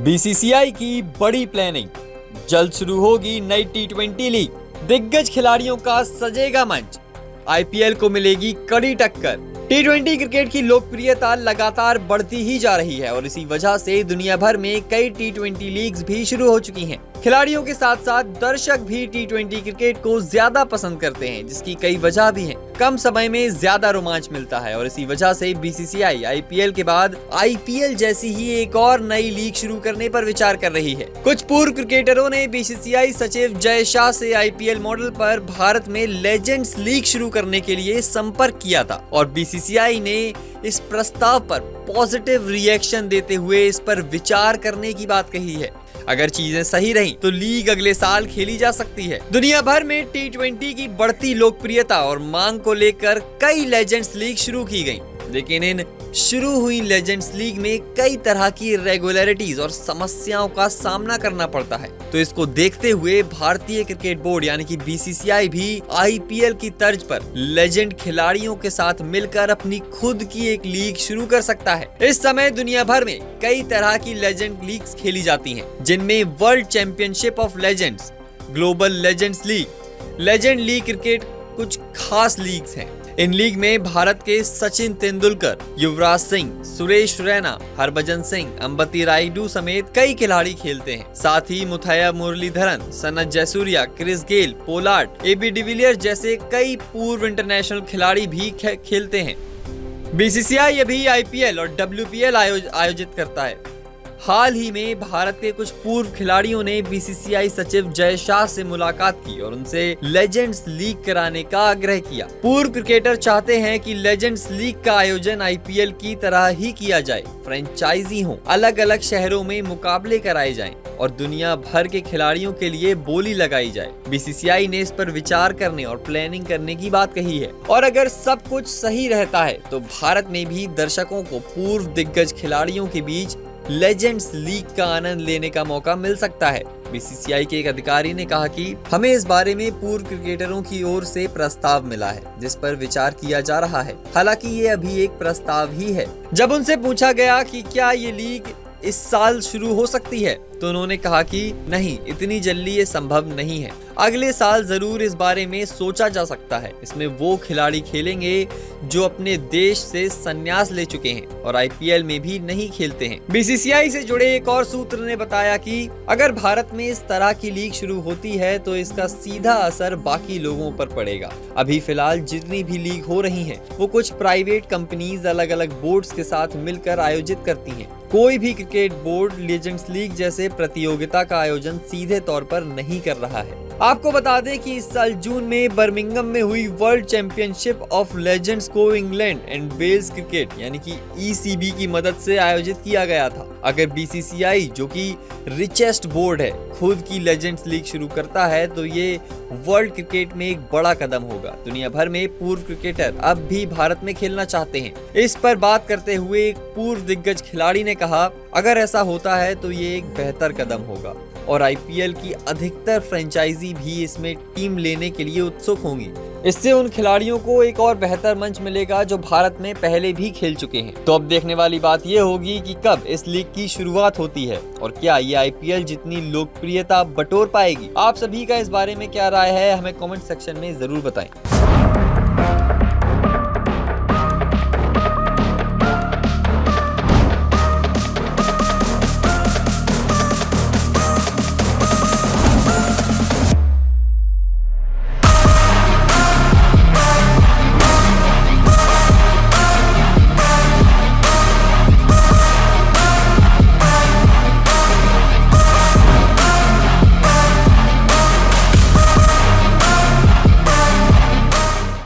BCCI की बड़ी planning, जल्द शुरू होगी नई टी20 लीग, दिग्गज खिलाड़ियों का सजेगा मंच, आईपीएल को मिलेगी कड़ी टक्कर। टी20 क्रिकेट की लोकप्रियता लगातार बढ़ती ही जा रही है और इसी वजह से दुनिया भर में कई टी20 लीग्स भी शुरू हो चुकी हैं। खिलाड़ियों के साथ साथ दर्शक भी टी20 क्रिकेट को ज्यादा पसंद करते हैं, जिसकी कई वजह भी हैं। कम समय में ज्यादा रोमांच मिलता है और इसी वजह से बीसीसीआई आईपीएल के बाद आईपीएल जैसी ही एक और नई लीग शुरू करने पर विचार कर रही है। कुछ पूर्व क्रिकेटरों ने बीसीसीआई सचिव जय शाह से आईपीएल मॉडल पर भारत में लेजेंड्स लीग शुरू करने के लिए संपर्क किया था और बीसीसीआई ने इस प्रस्ताव पर पॉजिटिव रिएक्शन देते हुए इस पर विचार करने की बात कही है। अगर चीजें सही रहीं तो लीग अगले साल खेली जा सकती है। दुनिया भर में टी20 की बढ़ती लोकप्रियता और मांग को लेकर कई लेजेंड्स लीग शुरू की गईं, लेकिन इन शुरू हुई लेजेंड्स लीग में कई तरह की इरेगुलरिटीज और समस्याओं का सामना करना पड़ता है। तो इसको देखते हुए भारतीय क्रिकेट बोर्ड यानी कि बीसीसीआई भी आईपीएल की तर्ज पर लेजेंड खिलाड़ियों के साथ मिलकर अपनी खुद की एक लीग शुरू कर सकता है। इस समय दुनिया भर में कई तरह की लेजेंड लीग्स खेली जाती हैं, जिनमें world championship of legends, global legends league, legend league cricket कुछ खास लीग्स हैं। इन लीग में भारत के सचिन तेंदुलकर, युवराज सिंह, सुरेश रैना, हरभजन सिंह, अंबती रायडू समेत कई खिलाड़ी खेलते हैं। साथ ही Muttiah Muralitharan, Sanath Jayasuriya, Chris Gayle, Pollard, AB de Villiers जैसे कई पूर्व इंटरनेशनल खिलाड़ी भी खेलते हैं। बीसीसीआई अभी आईपीएल और डब्ल्यूपीएल आयोजित करता है। हाल ही में भारत के कुछ पूर्व खिलाड़ियों ने बीसीसीआई सचिव जय शाह से मुलाकात की और उनसे लेजेंड्स लीग कराने का आग्रह किया। पूर्व क्रिकेटर चाहते हैं कि लेजेंड्स लीग का आयोजन आईपीएल की तरह ही किया जाए, फ्रेंचाइजी हो, अलग अलग शहरों में मुकाबले कराए जाएं और दुनिया भर के खिलाड़ियों के लिए बोली लगाई जाए। बीसीसीआई ने इस पर विचार करने और प्लानिंग करने की बात कही है और अगर सब कुछ सही रहता है तो भारत में भी दर्शकों को पूर्व दिग्गज खिलाड़ियों के बीच लेजेंड्स लीग का आनंद लेने का मौका मिल सकता है। बीसीसीआई के एक अधिकारी ने कहा कि हमें इस बारे में पूर्व क्रिकेटरों की ओर से प्रस्ताव मिला है, जिस पर विचार किया जा रहा है। हालांकि ये अभी एक प्रस्ताव ही है। जब उनसे पूछा गया कि क्या ये लीग इस साल शुरू हो सकती है, तो उन्होंने कहा कि नहीं, इतनी जल्दी ये संभव नहीं है। अगले साल जरूर इस बारे में सोचा जा सकता है। इसमें वो खिलाड़ी खेलेंगे जो अपने देश से संन्यास ले चुके हैं और आईपीएल में भी नहीं खेलते हैं। बीसीसीआई से जुड़े एक और सूत्र ने बताया कि अगर भारत में इस तरह की लीग शुरू होती है तो इसका सीधा असर बाकी लोगों पर पड़ेगा। अभी फिलहाल जितनी भी लीग हो रही हैं, वो कुछ प्राइवेट कंपनीज अलग अलग बोर्ड्स के साथ मिलकर आयोजित करती हैं। कोई भी क्रिकेट बोर्ड लेजेंड्स लीग जैसे प्रतियोगिता का आयोजन सीधे तौर पर नहीं कर रहा है। आपको बता दें कि इस साल जून में बर्मिंघम में हुई वर्ल्ड चैंपियनशिप ऑफ लेजेंड्स को इंग्लैंड एंड वेल्स क्रिकेट यानी कि ईसीबी की मदद से आयोजित किया गया था। अगर बीसीसीआई, जो कि रिचेस्ट बोर्ड है, खुद की लेजेंड्स लीग शुरू करता है तो ये वर्ल्ड क्रिकेट में एक बड़ा कदम होगा। दुनिया भर में पूर्व क्रिकेटर अब भी भारत में खेलना चाहते हैं। इस पर बात करते हुए एक पूर्व दिग्गज खिलाड़ी ने कहा, अगर ऐसा होता है तो ये एक बेहतर कदम होगा और आईपीएल की अधिकतर फ्रेंचाइजी भी इसमें टीम लेने के लिए उत्सुक होंगी। इससे उन खिलाड़ियों को एक और बेहतर मंच मिलेगा जो भारत में पहले भी खेल चुके हैं। तो अब देखने वाली बात ये होगी कि कब इस लीग की शुरुआत होती है और क्या ये आईपीएल जितनी लोकप्रियता बटोर पाएगी। आप सभी का इस बारे में क्या राय है, हमें कमेंट सेक्शन में जरूर बताएं।